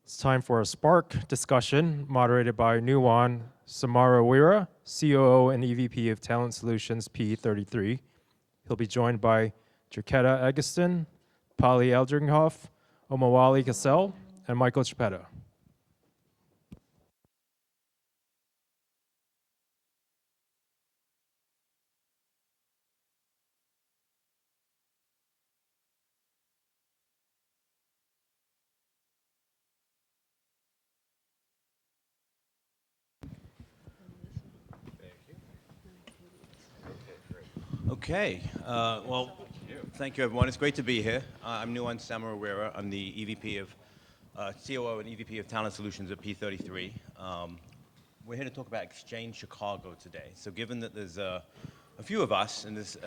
It's time for a Spark discussion moderated by Nuwan Samaraweera, COO and EVP of Talent Solutions P33. He'll be joined by Jarquetta Egeston, Polly Eldringhoff, Omowale Cassell, and Michael Chiappetta. Okay, well, thank you everyone. It's great to be here. I'm Nuwan Samaraweera. I'm the EVP of COO and EVP of Talent Solutions at P33. We're here to talk about Exchange Chicago today. So given that there's a few of us and there's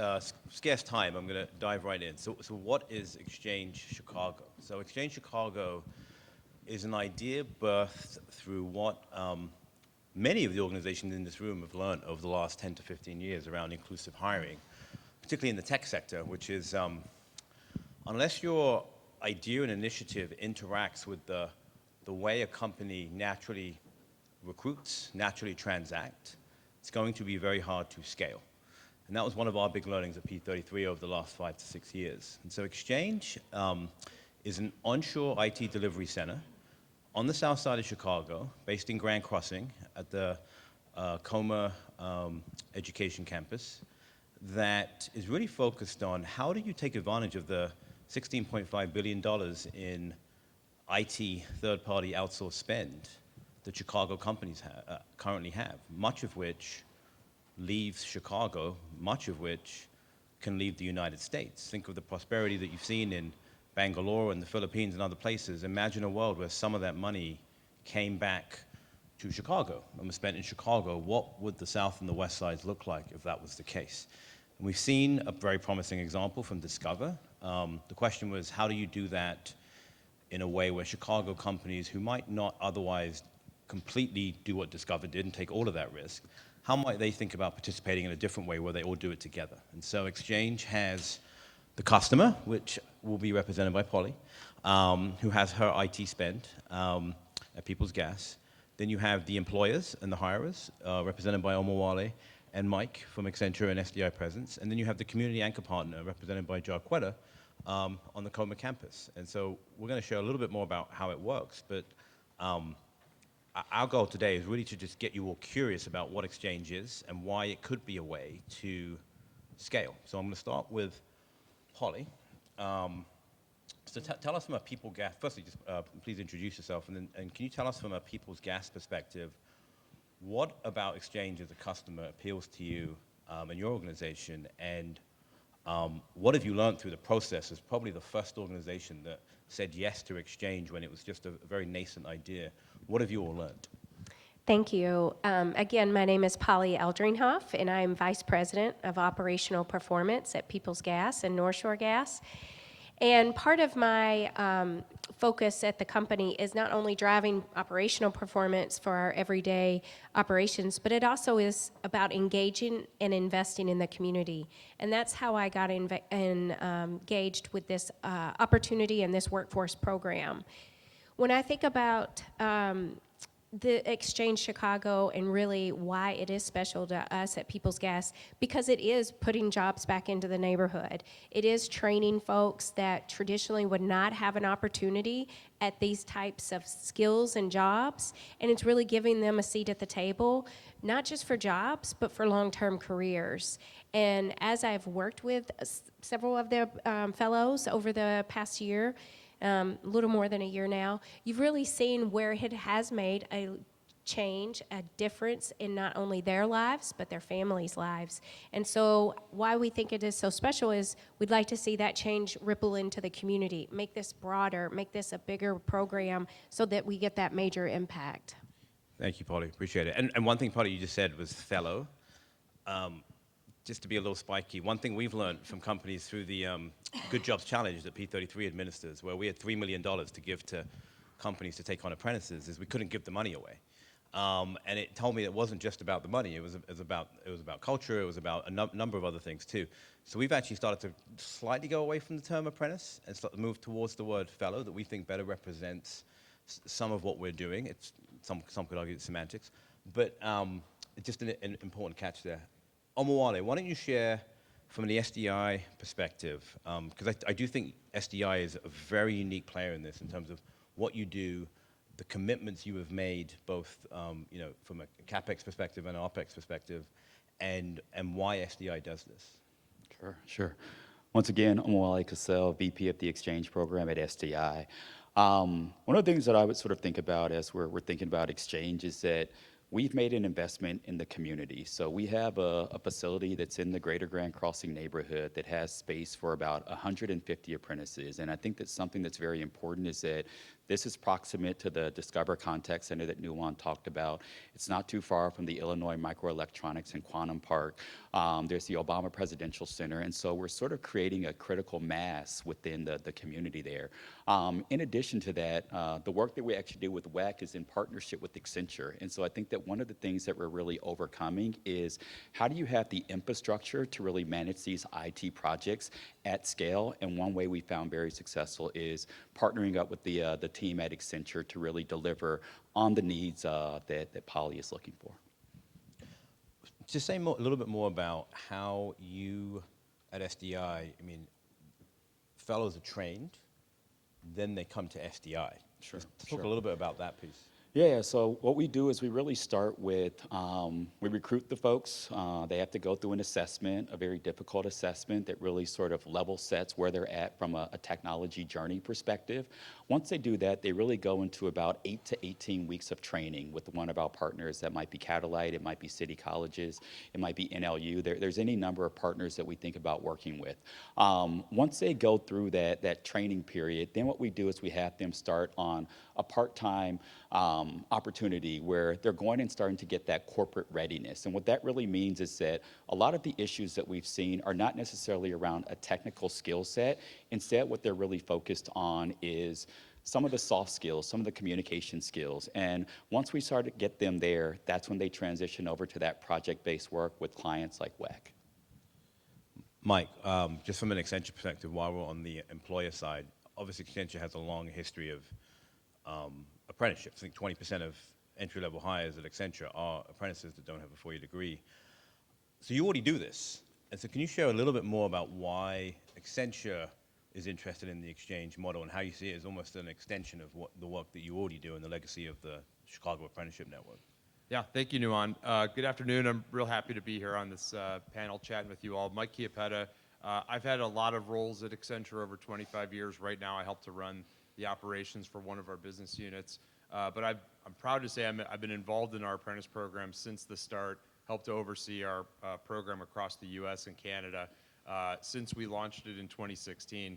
scarce time, I'm going to dive right in. So what is Exchange Chicago? So Exchange Chicago is an idea birthed through what many of the organizations in this room have learned over the last 10 to 15 years around inclusive hiring, particularly in the tech sector, which is unless your idea and initiative interacts with the way a company naturally recruits, naturally transact, it's going to be very hard to scale. And that was one of our big learnings at P33 over the last 5 to 6 years. And so Exchange is an onshore IT delivery center on the south side of Chicago, based in Grand Crossing at the Coma Education Campus, that is really focused on how do you take advantage of the $16.5 billion in IT third-party outsourced spend that Chicago companies currently have, much of which leaves Chicago, much of which can leave the United States. Think of the prosperity that you've seen in Bangalore and the Philippines and other places. Imagine a world where some of that money came back to Chicago and was spent in Chicago. What would the South and the West sides look like if that was the case? And we've seen a very promising example from Discover. The question was, how do you do that in a way where Chicago companies who might not otherwise completely do what Discover did and take all of that risk, how might they think about participating in a different way where they all do it together? And so Exchange has the customer, which will be represented by Polly, who has her IT spend at People's Gas. Then you have the employers and the hirers, represented by Omowale and Mike from Accenture and SDI Presence. And then you have the community anchor partner, represented by Jarquetta, on the Coma campus. And so we're going to share a little bit more about how it works. But our goal today is really to just get you all curious about what Exchange is and why it could be a way to scale. So I'm going to start with Polly. So tell us from a People Gas, firstly, just please introduce yourself, and can you tell us from a People's Gas perspective, what about Exchange as a customer appeals to you and your organization, and what have you learned through the process as probably the first organization that said yes to Exchange when it was just a very nascent idea? What have you all learned? Thank you. Again, my name is Polly Eldringhoff, and I'm Vice President of Operational Performance at People's Gas and North Shore Gas. And part of my focus at the company is not only driving operational performance for our everyday operations, but it also is about engaging and investing in the community. And that's how I got engaged with this opportunity and this workforce program. When I think about the Exchange Chicago and really why it is special to us at People's Gas, because it is putting jobs back into the neighborhood. It is training folks that traditionally would not have an opportunity at these types of skills and jobs, and it's really giving them a seat at the table, not just for jobs, but for long-term careers. And as I've worked with several of their fellows over the past year, a little more than a year now, you've really seen where it has made a change, a difference in not only their lives, but their families' lives. And so why we think it is so special is we'd like to see that change ripple into the community, make this broader, make this a bigger program so that we get that major impact. Thank you, Polly. Appreciate it. And one thing, Polly, you just said was fellow. Just to be a little spiky, one thing we've learned from companies through the Good Jobs Challenge that P33 administers, where we had $3 million to give to companies to take on apprentices, is we couldn't give the money away. And it told me it wasn't just about the money. It was about culture. It was about a number of other things too. So we've actually started to slightly go away from the term apprentice and start to move towards the word fellow that we think better represents some of what we're doing. It's some could argue it's semantics, but it's just an important catch there. Omowale, why don't you share from the SDI perspective, because I do think SDI is a very unique player in this in terms of what you do, the commitments you have made, both from a CapEx perspective and an OpEx perspective, and why SDI does this. Sure. Once again, Omowale Cassell, VP of the Exchange Program at SDI. One of the things that I would sort of think about as we're thinking about Exchange is that we've made an investment in the community. So we have a facility that's in the greater Grand Crossing neighborhood that has space for about 150 apprentices. And I think that something that's very important is that this is proximate to the Discover Contact Center that Nuwan talked about. It's not too far from the Illinois Microelectronics and Quantum Park. There's the Obama Presidential Center. And so we're sort of creating a critical mass within the community there. In addition to that, the work that we actually do with WEC is in partnership with Accenture. And so I think that one of the things that we're really overcoming is how do you have the infrastructure to really manage these IT projects at scale? And one way we found very successful is partnering up with the team at Accenture to really deliver on the needs that Polly is looking for. Just say a little bit more about how you at SDI, fellows are trained, then they come to SDI. Sure. Talk a little bit about that piece. Yeah, so what we do is we really start with, we recruit the folks. They have to go through an assessment, a very difficult assessment that really sort of level sets where they're at from a technology journey perspective. Once they do that, they really go into about 8 to 18 weeks of training with one of our partners. That might be Catalyte, it might be City Colleges, it might be NLU. There's any number of partners that we think about working with. Once they go through that training period, then what we do is we have them start on a part-time opportunity where they're going and starting to get that corporate readiness. And what that really means is that a lot of the issues that we've seen are not necessarily around a technical skill set. Instead, what they're really focused on is some of the soft skills, some of the communication skills. And once we start to get them there, that's when they transition over to that project-based work with clients like WEC. Mike, just from an Accenture perspective, while we're on the employer side, obviously Accenture has a long history of apprenticeships. I think 20% of entry-level hires at Accenture are apprentices that don't have a four-year degree. So you already do this. And so can you share a little bit more about why Accenture is interested in the exchange model and how you see it as almost an extension of the work that you already do and the legacy of the Chicago Apprenticeship Network? Yeah, thank you, Nuwan. Good afternoon. I'm real happy to be here on this panel chatting with you all. Mike Chiappetta. I've had a lot of roles at Accenture over 25 years. Right now, I help to run the operations for one of our business units. But I'm proud to say I've been involved in our apprentice program since the start, helped to oversee our program across the US and Canada since we launched it in 2016.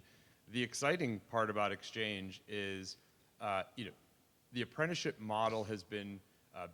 The exciting part about Exchange is, the apprenticeship model has been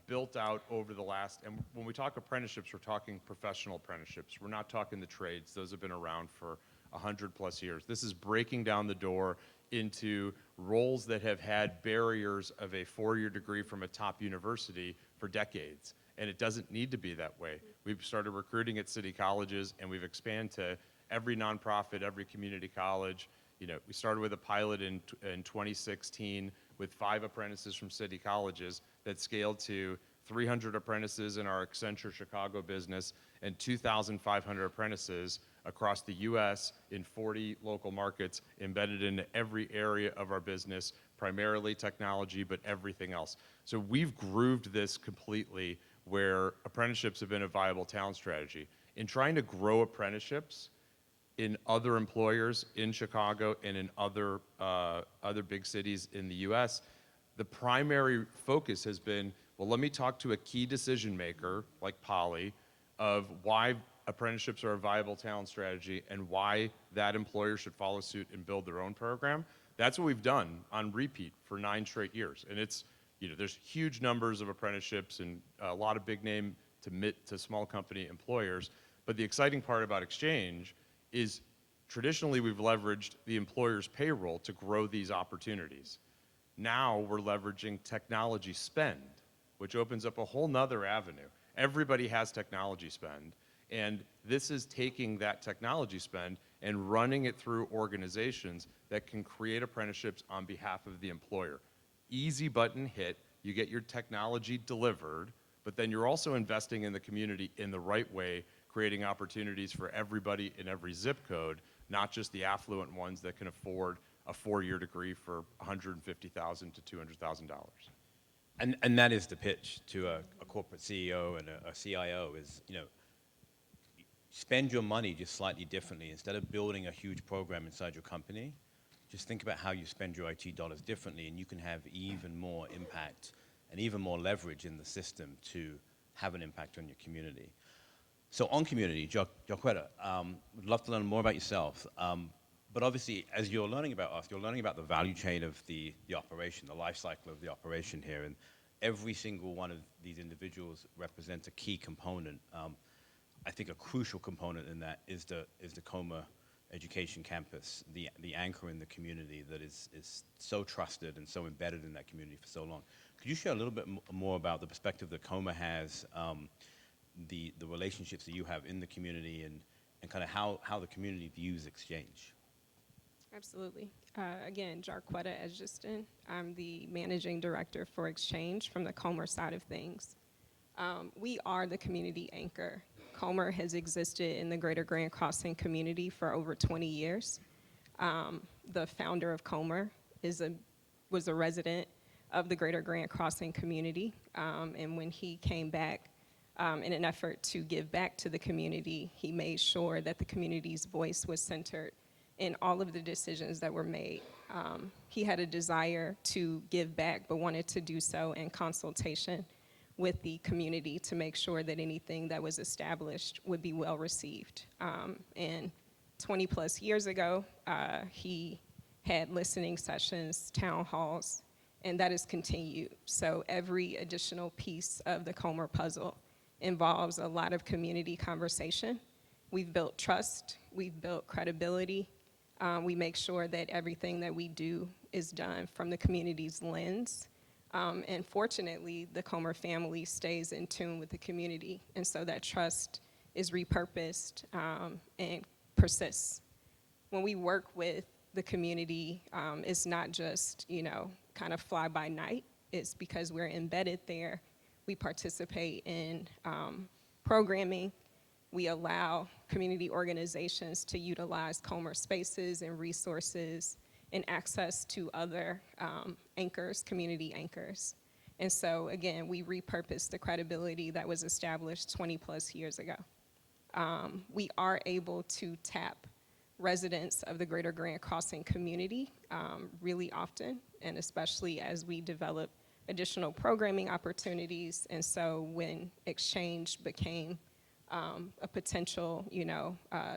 built out over the last, and when we talk apprenticeships, we're talking professional apprenticeships. We're not talking the trades. Those have been around for 100+ years. This is breaking down the door into roles that have had barriers of a four-year degree from a top university for decades. And it doesn't need to be that way. We've started recruiting at city colleges, and we've expanded to every nonprofit, every community college. We started with a pilot in 2016 with 5 apprentices from city colleges that scaled to 300 apprentices in our Accenture Chicago business and 2,500 apprentices across the US in 40 local markets embedded in every area of our business, primarily technology, but everything else. So we've grooved this completely where apprenticeships have been a viable talent strategy. In trying to grow apprenticeships in other employers in Chicago and in other big cities in the US, the primary focus has been, well, let me talk to a key decision maker like Polly of why apprenticeships are a viable talent strategy and why that employer should follow suit and build their own program. That's what we've done on repeat for 9 straight years. And it's, there's huge numbers of apprenticeships and a lot of big name to mid to small company employers. But the exciting part about Exchange is traditionally we've leveraged the employer's payroll to grow these opportunities. Now we're leveraging technology spend, which opens up a whole nother avenue. Everybody has technology spend. And this is taking that technology spend and running it through organizations that can create apprenticeships on behalf of the employer. easy button hit, you get your technology delivered, but then you're also investing in the community in the right way, creating opportunities for everybody in every zip code, not just the affluent ones that can afford a 4-year degree for $150,000 to $200,000. And that is the pitch to a corporate CEO and a CIO is, spend your money just slightly differently. Instead of building a huge program inside your company, just think about how you spend your IT dollars differently, and you can have even more impact and even more leverage in the system to have an impact on your community. So on community, Jarquetta, would love to learn more about yourself. But obviously, as you're learning about us, you're learning about the value chain of the operation, the life cycle of the operation here. And every single one of these individuals represents a key component. I think a crucial component in that is the Comer Education Campus, the anchor in the community that is so trusted and so embedded in that community for so long. Could you share a little bit more about the perspective that Comer has, the relationships that you have in the community, and kind of how the community views exchange? Absolutely. Again, Jarquetta Egeston. I'm the managing director for Exchange from the Comer side of things. We are the community anchor. Comer has existed in the Greater Grand Crossing community for over 20 years. The founder of Comer was a resident of the Greater Grand Crossing community, and when he came back in an effort to give back to the community, he made sure that the community's voice was centered in all of the decisions that were made. He had a desire to give back, but wanted to do so in consultation with the community to make sure that anything that was established would be well received. And 20 plus years ago, he had listening sessions, town halls, and that has continued. So every additional piece of the Comer puzzle involves a lot of community conversation. We've built trust, we've built credibility. We make sure that everything that we do is done from the community's lens. And fortunately, the Comer family stays in tune with the community, and so that trust is repurposed and persists. When we work with the community, it's not just, kind of fly by night. It's because we're embedded there. We participate in programming. We allow community organizations to utilize Comer spaces and resources and access to other anchors, community anchors. And so again, we repurposed the credibility that was established 20 plus years ago. We are able to tap residents of the Greater Grand Crossing community really often, and especially as we develop additional programming opportunities. And so when Exchange became a potential,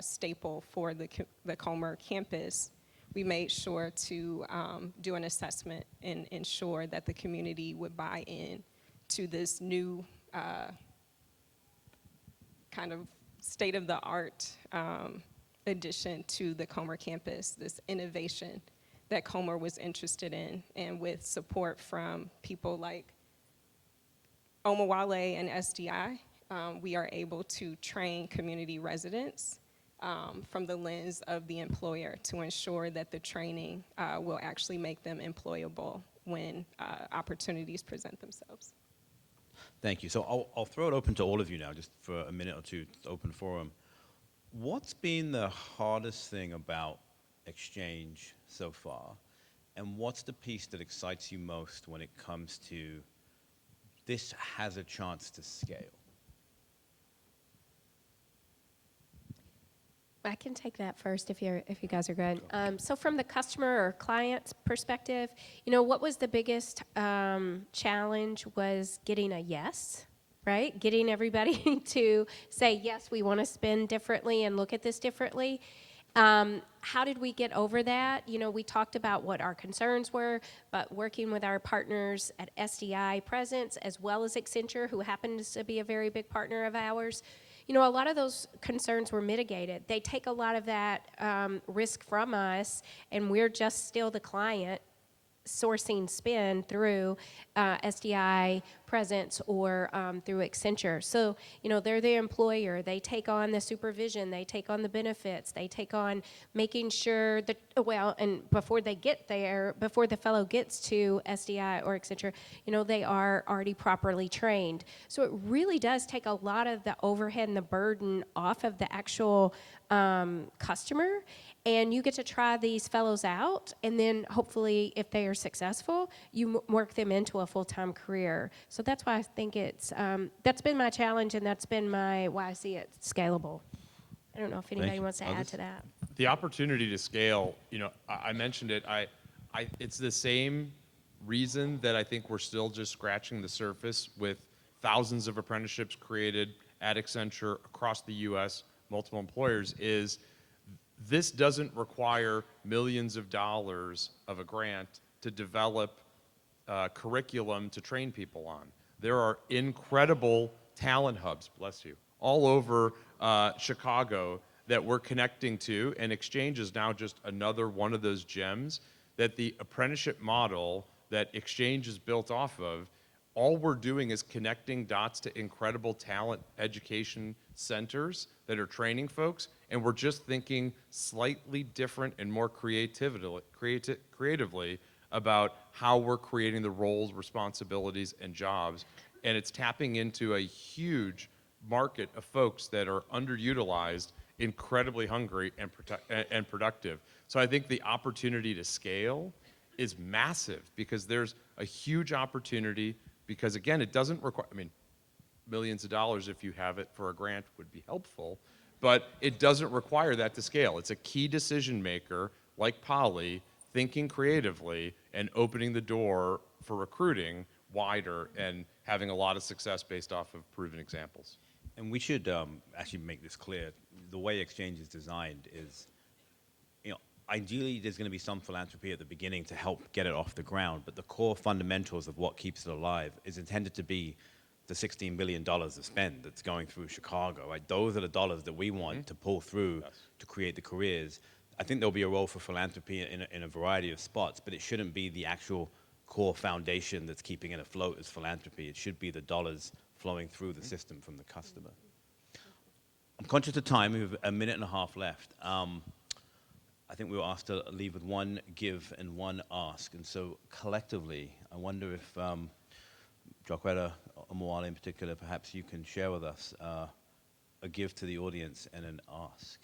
staple for the Comer campus, we made sure to do an assessment and ensure that the community would buy in to this new kind of state-of-the-art addition to the Comer campus, this innovation that Comer was interested in, and with support from people like Omowale and SDI, we are able to train community residents from the lens of the employer to ensure that the training will actually make them employable when opportunities present themselves. Thank you. So I'll throw it open to all of you now, just for a minute or two, open forum. What's been the hardest thing about Exchange so far? And what's the piece that excites you most when it comes to this has a chance to scale? I can take that first if you guys are good. So from the customer or client's perspective, what was the biggest challenge was getting a yes, right? Getting everybody to say, yes, we want to spend differently and look at this differently. How did we get over that? We talked about what our concerns were, but working with our partners at SDI Presence as well as Accenture, who happens to be a very big partner of ours, a lot of those concerns were mitigated. They take a lot of that risk from us, and we're just still the client sourcing spend through SDI presence or through Accenture. So, they're the employer. They take on the supervision. They take on the benefits. They take on making sure that, and before they get there, before the fellow gets to SDI or Accenture, they are already properly trained. So it really does take a lot of the overhead and the burden off of the actual customer, and you get to try these fellows out, and then hopefully if they are successful, you work them into a full-time career. So that's why I think it's that's been my challenge, and that's been why I see it scalable. I don't know if anybody you. wants to add Others? to that. The opportunity to scale, I mentioned it. It's the same reason that I think we're still just scratching the surface with thousands of apprenticeships created at Accenture across the U.S., multiple employers, is this doesn't require millions of dollars of a grant to develop curriculum to train people on. There are incredible talent hubs, bless you, all over Chicago that we're connecting to, and Exchange is now just another one of those gems that the apprenticeship model that Exchange is built off of. All we're doing is connecting dots to incredible talent education centers that are training folks, and we're just thinking slightly different and more creatively about how we're creating the roles, responsibilities, and jobs. And it's tapping into a huge market of folks that are underutilized, incredibly hungry, and productive. So I think the opportunity to scale is massive, because there's a huge opportunity, because again, it doesn't require, millions of dollars, if you have it for a grant, would be helpful, but it doesn't require that to scale. It's a key decision maker like Polly thinking creatively and opening the door for recruiting wider and having a lot of success based off of proven examples. And we should actually make this clear. The way Exchange is designed is, ideally there's going to be some philanthropy at the beginning to help get it off the ground, but the core fundamentals of what keeps it alive is intended to be the $16 billion of spend that's going through Chicago. Right? Those are the dollars that we want to pull through to create the careers. I think there'll be a role for philanthropy in a variety of spots, but it shouldn't be the actual core foundation that's keeping it afloat as philanthropy. It should be the dollars flowing through the system from the customer. I'm conscious of time. We have a minute and a half left. I think we were asked to leave with one give and one ask. And so collectively, I wonder if Jarquetta, Omowale in particular, perhaps you can share with us a give to the audience and an ask.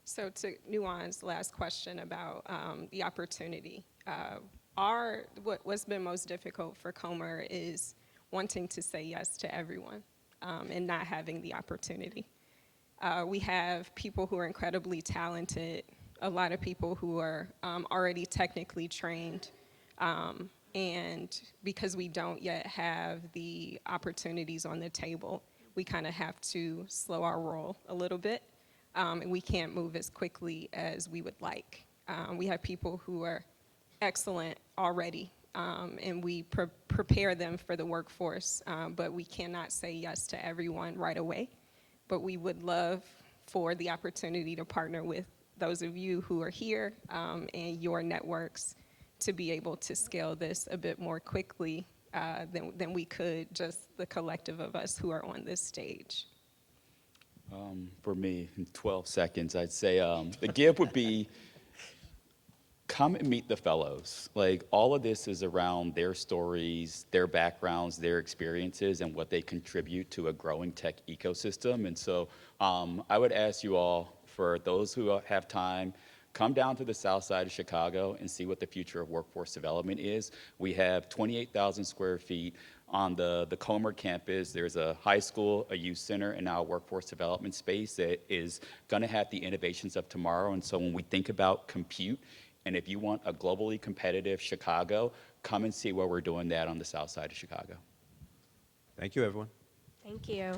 So to Nuwan's last question about the opportunity, what's been most difficult for Comer is wanting to say yes to everyone and not having the opportunity. We have people who are incredibly talented, a lot of people who are already technically trained, and because we don't yet have the opportunities on the table, we kind of have to slow our roll a little bit, and we can't move as quickly as we would like. We have people who are excellent already, and we prepare them for the workforce, but we cannot say yes to everyone right away. But we would love for the opportunity to partner with those of you who are here and your networks to be able to scale this a bit more quickly than we could just the collective of us who are on this stage. For me, in 12 seconds, I'd say the give would be come and meet the fellows. Like, all of this is around their stories, their backgrounds, their experiences, and what they contribute to a growing tech ecosystem. And so I would ask you all, for those who have time, come down to the south side of Chicago and see what the future of workforce development is. We have 28,000 square feet on the Comer campus. There's a high school, a youth center, and now a workforce development space that is going to have the innovations of tomorrow. And so when we think about compute, and if you want a globally competitive Chicago, come and see where we're doing that on the south side of Chicago. Thank you, everyone. Thank you.